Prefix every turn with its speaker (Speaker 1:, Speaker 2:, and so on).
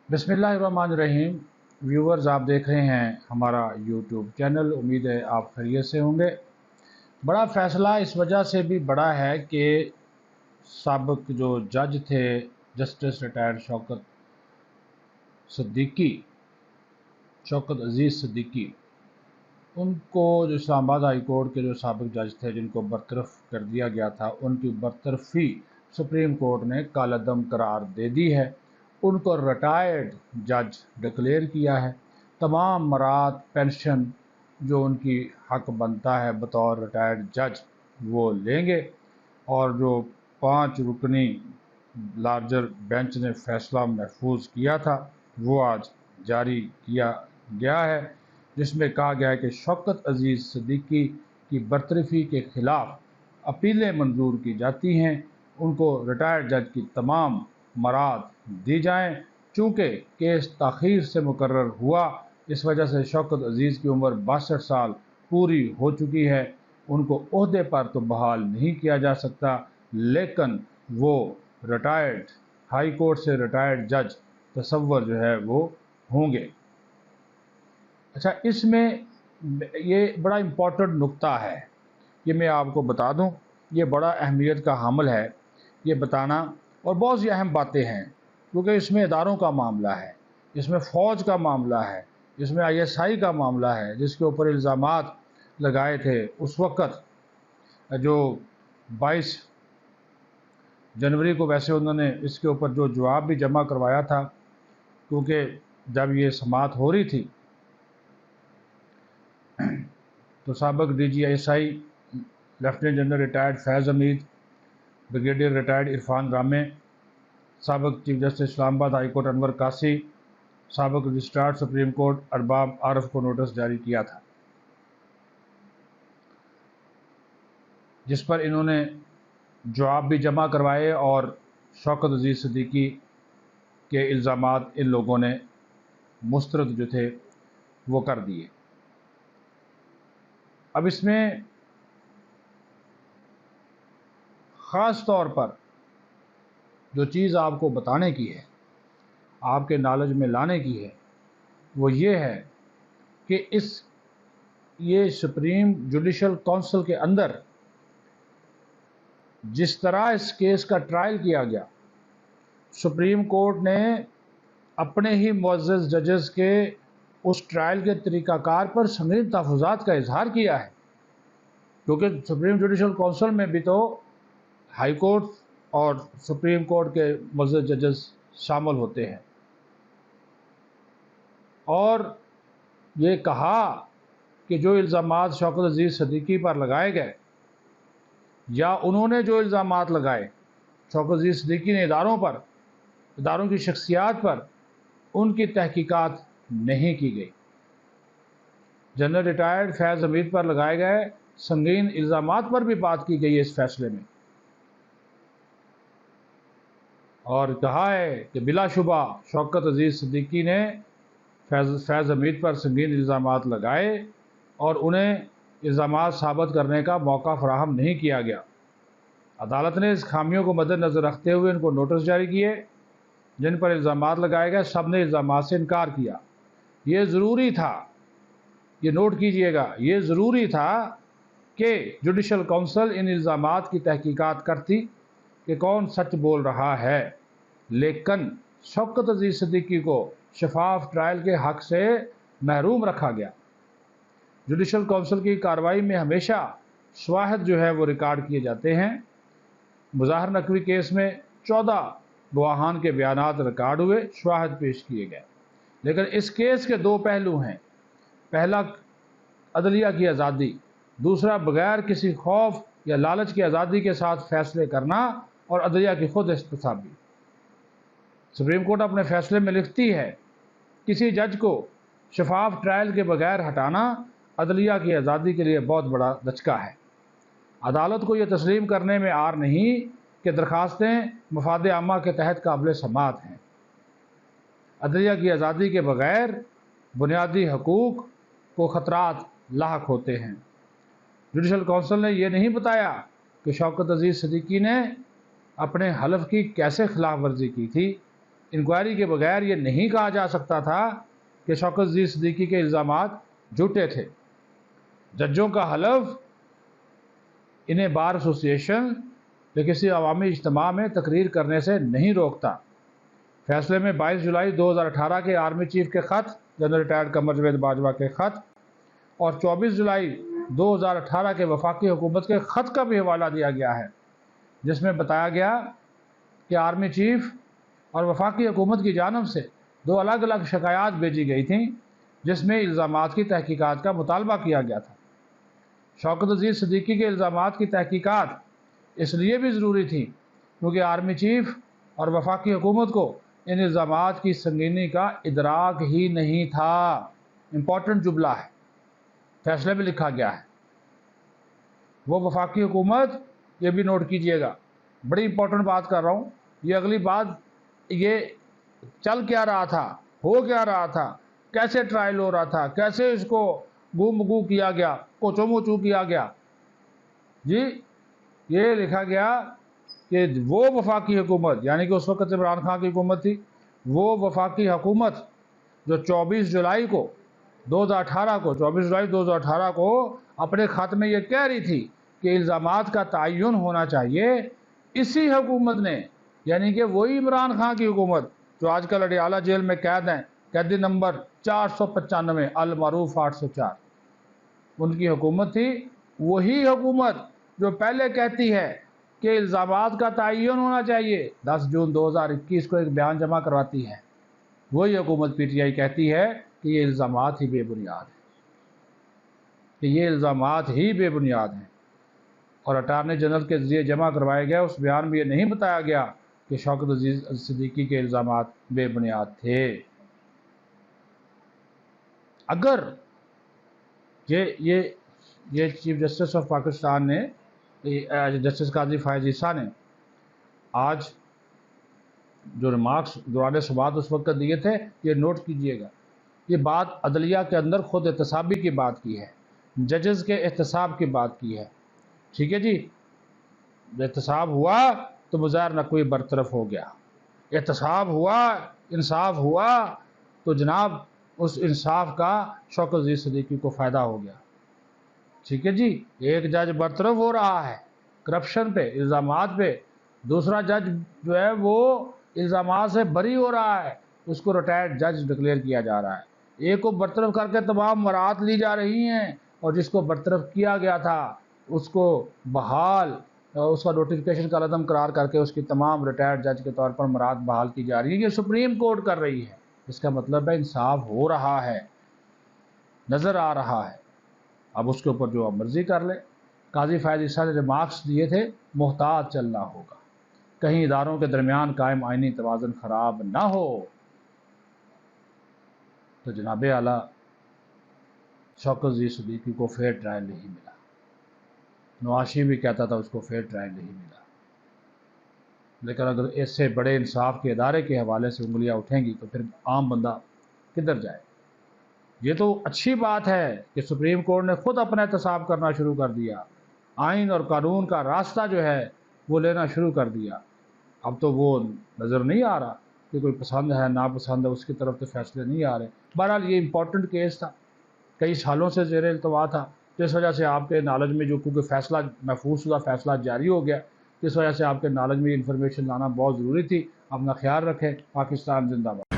Speaker 1: बिस्मिल्लाहिर्रहमानिर्रहीम। व्यूवर्स, आप देख रहे हैं हमारा यूट्यूब चैनल। उम्मीद है आप खैरियत से होंगे। बड़ा फ़ैसला इस वजह से भी बड़ा है कि साबिक़ जो जज थे, जस्टिस रिटायर्ड शौकत अज़ीज़ सिद्दीकी, उनको जो इस्लामाबाद हाई कोर्ट के जो साबिक़ जज थे जिनको बरतरफ़ कर दिया गया था, उनकी बरतरफ़ी सुप्रीम कोर्ट ने कालअदम करार दे दी है। उनको रिटायर्ड जज डिक्लेयर किया है। तमाम मरात पेंशन जो उनकी हक बनता है बतौर रिटायर्ड जज वो लेंगे। और जो 5 रुकनी लार्जर बेंच ने फ़ैसला महफूज किया था वो आज जारी किया गया है, जिसमें कहा गया है कि शौकत अज़ीज़ सिद्दीकी की बरतरफ़ी के ख़िलाफ़ अपीलें मंजूर की जाती हैं। उनको रिटायर्ड जज की तमाम मराद दी जाएँ। चूँकि केस ताख़ीर से मुकर्रर हुआ, इस वजह से शौकत अज़ीज़ की उम्र 62 साल पूरी हो चुकी है। उनको ओहदे पर तो बहाल नहीं किया जा सकता, लेकिन वो रिटायर्ड हाई कोर्ट से रिटायर्ड जज तसव्वुर जो है वो होंगे। अच्छा, इसमें ये बड़ा इम्पोर्टेंट नुक्ता है, ये मैं आपको बता दूं। ये बड़ा अहमियत का हामिल है ये बताना, और बहुत सी अहम बातें हैं, क्योंकि इसमें इदारों का मामला है, इसमें फ़ौज का मामला है, इसमें ISI का मामला है, जिसके ऊपर इल्ज़ामात लगाए थे उस वक़्त जो 22 जनवरी को। वैसे उन्होंने इसके ऊपर जो जवाब भी जमा करवाया था, क्योंकि जब ये समाअत हो रही थी तो साबिक़ DGI lieutenant general retired Faiz Hamid, brigadier retired Irfan Ramay, साबिक़ chief justice Islamabad high court Anwar Kasi, साबिक़ registrar supreme court Arbab Arif को नोटिस जारी किया था, जिस पर इन्होंने जवाब भी जमा करवाए और शौकत अज़ीज़ सिद्दीकी के इल्ज़ामात इन लोगों ने मुस्तरद जो थे वो कर दिए। अब इसमें ख़ास तौर पर जो चीज़ आपको बताने की है, आपके नॉलेज में लाने की है, वो ये है कि ये सुप्रीम जुडिशल काउंसिल के अंदर जिस तरह इस केस का ट्रायल किया गया, सुप्रीम कोर्ट ने अपने ही मुअज़्ज़ज़ जजेस के उस ट्रायल के तरीक़ाकार पर संगीन तहफ़्फ़ुज़ात का इजहार किया है, क्योंकि सुप्रीम जुडिशल काउंसिल में भी तो हाई कोर्ट और सुप्रीम कोर्ट के मुअज़्ज़ज़ जजेस शामिल होते हैं। और ये कहा कि जो इल्ज़ामात शौकत अज़ीज़ सिद्दीकी पर लगाए गए, या उन्होंने जो इल्ज़ामात लगाए शौकत अज़ीज़ सिद्दीकी ने इदारों की शख्सियात पर, उनकी तहकीकात नहीं की गई। जनरल रिटायर्ड फैज़ हमीद पर लगाए गए संगीन इल्ज़ामात पर भी बात की गई है इस फैसले में, और कहा है कि बिलाशुबा शौकत अज़ीज़ सिद्दीकी ने फैज़ हमीद पर संगीन इल्ज़ामात लगाए और उन्हें इल्ज़ामात साबित करने का मौका फराहम नहीं किया गया। अदालत ने इस खामियों को मद्देनज़र रखते हुए इनको नोटिस जारी किए। जिन पर इल्ज़ामात लगाए गए सब ने इल्ज़ामात से इनकार किया। ये ज़रूरी था, ये नोट कीजिएगा, ये ज़रूरी था कि जुडिशल काउंसिल इन इल्ज़ामात की तहकीकात करती कि कौन सच बोल रहा है, लेकिन शौकत अज़ीज़ सिद्दीकी को शफाफ ट्रायल के हक़ से महरूम रखा गया। जुडिशल काउंसिल की कार्रवाई में हमेशा शवाहिद जो है वो रिकॉर्ड किए जाते हैं। मुज़ाहर नकवी केस में 14 गवाहान के बयानात रिकॉर्ड हुए, शवाहिद पेश किए गए, लेकिन इस केस के 2 पहलू हैं। पहला अदलिया की आज़ादी, दूसरा बगैर किसी खौफ या लालच की आज़ादी के साथ फैसले करना और अदलिया की खुद इस्तिसाबी। सुप्रीम कोर्ट अपने फैसले में लिखती है, किसी जज को शफाफ ट्रायल के बगैर हटाना अदलिया की आज़ादी के लिए बहुत बड़ा धचका है। अदालत को यह तस्लीम करने में आर नहीं कि दरखास्तें मफाद आमा के तहत काबिल समाअत हैं। अदलिया की आज़ादी के बगैर बुनियादी हकूक़ को ख़तरात लाहक होते हैं। जुडिशल काउंसिल ने यह नहीं बताया कि शौकत अज़ीज़ सिद्दीकी ने अपने हलफ की कैसे खिलाफ वर्जी की थी, انکوائری کے بغیر یہ نہیں کہا جا سکتا تھا کہ شوکت عزیز صدیقی کے الزامات جھوٹے تھے۔ ججوں کا حلف انہیں بار ایسوسی ایشن یا کسی عوامی اجتماع میں تقریر کرنے سے نہیں روکتا۔ فیصلے میں 22 جولائی 2018 کے آرمی چیف کے خط، جنرل ریٹائرڈ قمر جاوید باجوہ کے خط، اور 24 جولائی 2018 کے وفاقی حکومت کے خط کا بھی حوالہ دیا گیا ہے، جس میں بتایا گیا کہ آرمی چیف اور وفاقی حکومت کی جانب سے 2 الگ الگ شکایات بھیجی گئی تھیں، جس میں الزامات کی تحقیقات کا مطالبہ کیا گیا تھا۔ شوکت عزیز صدیقی کے الزامات کی تحقیقات اس لیے بھی ضروری تھی کیونکہ آرمی چیف اور وفاقی حکومت کو ان الزامات کی سنگینی کا ادراک ہی نہیں تھا۔ امپورٹنٹ جملہ ہے، فیصلے میں لکھا گیا ہے۔ وہ وفاقی حکومت، یہ بھی نوٹ کیجئے گا، بڑی امپورٹنٹ بات کر رہا ہوں، یہ اگلی بات، یہ چل کیا رہا تھا، ہو کیا رہا تھا، کیسے ٹرائل ہو رہا تھا، کیسے اس کو گو مگو کیا گیا، کوچو موچو کیا گیا، جی یہ لکھا گیا کہ وہ وفاقی حکومت، یعنی کہ اس وقت عمران خان کی حکومت تھی، وہ وفاقی حکومت جو 24 جولائی 2018 کو اپنے خط میں یہ کہہ رہی تھی کہ الزامات کا تعین ہونا چاہیے، اسی حکومت نے، یعنی کہ وہی عمران خان کی حکومت جو آج کل اڈیالہ جیل میں قید ہیں، قیدی نمبر 495 المعروف 804، ان کی حکومت تھی، وہی حکومت جو پہلے کہتی ہے کہ الزامات کا تعین ہونا چاہیے، 10 جون 2021 کو ایک بیان جمع کرواتی ہے، وہی حکومت پی ٹی آئی کہتی ہے کہ یہ الزامات ہی بے بنیاد ہیں، کہ یہ الزامات ہی بے بنیاد ہیں، اور اٹارنی جنرل کے ذریعے جمع کروائے گئے اس بیان میں یہ نہیں بتایا گیا کہ شوکت عزیز صدیقی کے الزامات بے بنیاد تھے۔ اگر یہ چیف جسٹس آف پاکستان نے، جسٹس قاضی فائز عیسیٰ نے آج جو ریمارکس دوران سماعت اس وقت دیے تھے، یہ نوٹ کیجئے گا، یہ بات عدلیہ کے اندر خود احتسابی کی بات کی ہے، ججز کے احتساب کی بات کی ہے، ٹھیک ہے جی، احتساب ہوا تو بظاہر نہ کوئی برطرف ہو گیا، احتساب ہوا، انصاف ہوا تو جناب اس انصاف کا شوکت عزیز صدیقی کو فائدہ ہو گیا، ٹھیک ہے جی۔ ایک جج برطرف ہو رہا ہے کرپشن پہ، الزامات پہ، دوسرا جج جو ہے وہ الزامات سے بری ہو رہا ہے، اس کو ریٹائرڈ جج ڈکلیئر کیا جا رہا ہے، ایک کو برطرف کر کے تمام مراعات لی جا رہی ہیں، اور جس کو برطرف کیا گیا تھا اس کو بحال، اس کا نوٹیفیکیشن کا عدم قرار کر کے اس کی تمام ریٹائرڈ جج کے طور پر مراعات بحال کی جا رہی ہے، یہ سپریم کورٹ کر رہی ہے، اس کا مطلب ہے انصاف ہو رہا ہے، نظر آ رہا ہے، اب اس کے اوپر جو مرضی کر لے۔ قاضی فائز عیسیٰ نے ریمارکس دیے تھے، محتاط چلنا ہوگا، کہیں اداروں کے درمیان قائم آئینی توازن خراب نہ ہو۔ تو جناب اعلیٰ شوکت عزیز صدیقی کو فیئر ٹرائل نہیں ملا، نواز شریف بھی کہتا تھا اس کو فیئر ٹرائل نہیں ملا، لیکن اگر ایسے بڑے انصاف کے ادارے کے حوالے سے انگلیاں اٹھیں گی تو پھر عام بندہ کدھر جائے؟ یہ تو اچھی بات ہے کہ سپریم کورٹ نے خود اپنا احتساب کرنا شروع کر دیا، آئین اور قانون کا راستہ جو ہے وہ لینا شروع کر دیا، اب تو وہ نظر نہیں آ رہا کہ کوئی پسند ہے ناپسند ہے، اس کی طرف تو فیصلے نہیں آ رہے۔ بہرحال یہ امپورٹنٹ کیس تھا، کئی سالوں سے زیر التوا تھا، جس وجہ سے آپ کے نالج میں جو کیونکہ فیصلہ محفوظ شدہ فیصلہ جاری ہو گیا، جس وجہ سے آپ کے نالج میں انفارمیشن لانا بہت ضروری تھی۔ اپنا خیال رکھیں، پاکستان زندہ باد۔